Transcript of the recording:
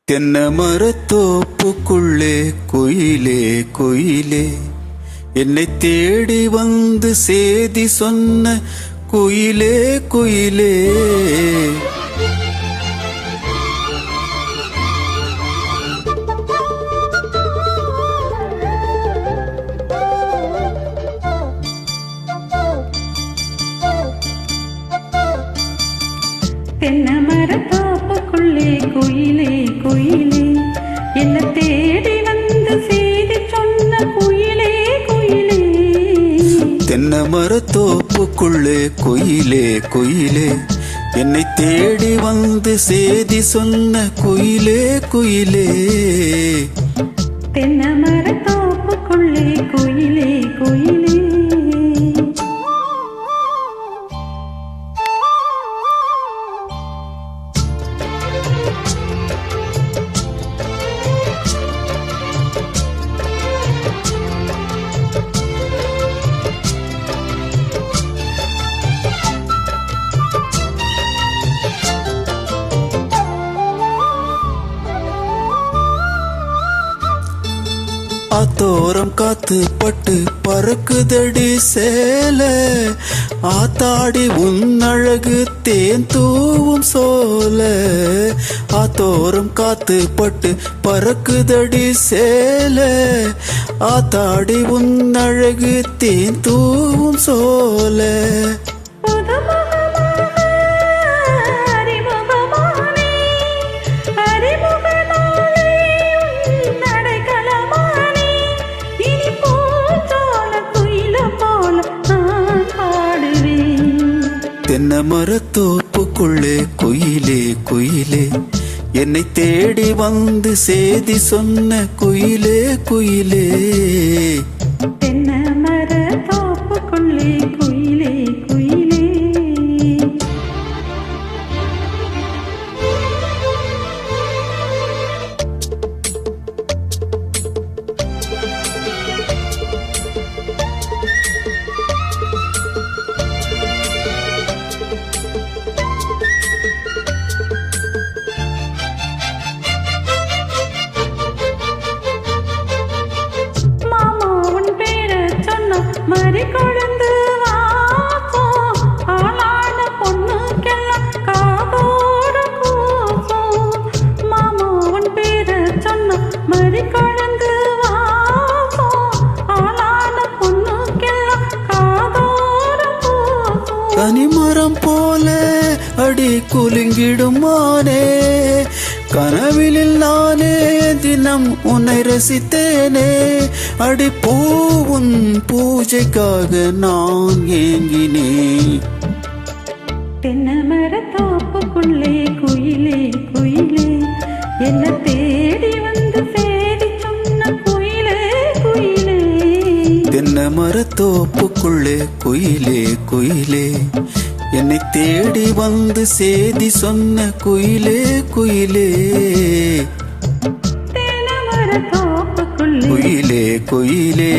தென்னை மரத்தோப்புக்குள்ளே குயிலே குயிலே, என்னை தேடி வந்து சேதி சொன்ன குயிலே குயிலே. தென்னை மரத்தோப்புக்குள்ளே குயிலே குயிலே, என்ன தேடி வந்து செய்தி சொன்ன குயிலே குயிலே. தென்னை மரத்தோப்புக்குள்ளே குயிலே குயிலே, என்னை தேடி வந்து செய்தி சொன்ன குயிலே குயிலே. தென்னை மரத்தோப்புக்குள்ளே குயிலே குயிலே. ஆத்தோரம் காத்து பட்டு பறக்குதடி சேல, ஆத்தாடி உன்னழகு தேன் தூவும் சோல. ஆத்தோரம் காத்து பட்டு பறக்குதடி சேல, ஆத்தாடி உன்னழகு தேன் தூவும் சோல. தென்னை மரத்தோப்புக்குள்ளே குயிலே குயிலே, என்னை தேடி வந்து சேதி சொன்ன குயிலே குயிலே. தென்னை மரத்தோப்புக்குள்ளே குயிலே குயிலே. மறி கொழுந்து வாசம், ஆளான பொண்ணுக்கெல்லாம் காதோர கூசம். மாமாவன் பேர சொன்ன மறி கொழுந்து வாசம், ஆளான பொண்ணுக்கெல்லாம் காதோர கூசம். தனிமரம் போல அடி குலுங்கிடுமானே, கனவிலில் நானே தினம் உன்னை ரசித்தேனே. அடி பூவுன் பூஜைக்காக நான் ஏங்கினேன். தென்னை மரத்தோப்புக்குள்ளே குயிலே குயிலே, என்ன தேடி வந்து சேதி சொன்ன குயிலே குயிலே. தென்னை மரத்தோப்புக்குள்ளே குயிலே குயிலே, என்னை தேடி வந்து சேதி சொன்ன குயிலே குயிலே. தென்னை மரத்தோப்புக்குள்ளே குயிலே குயிலே.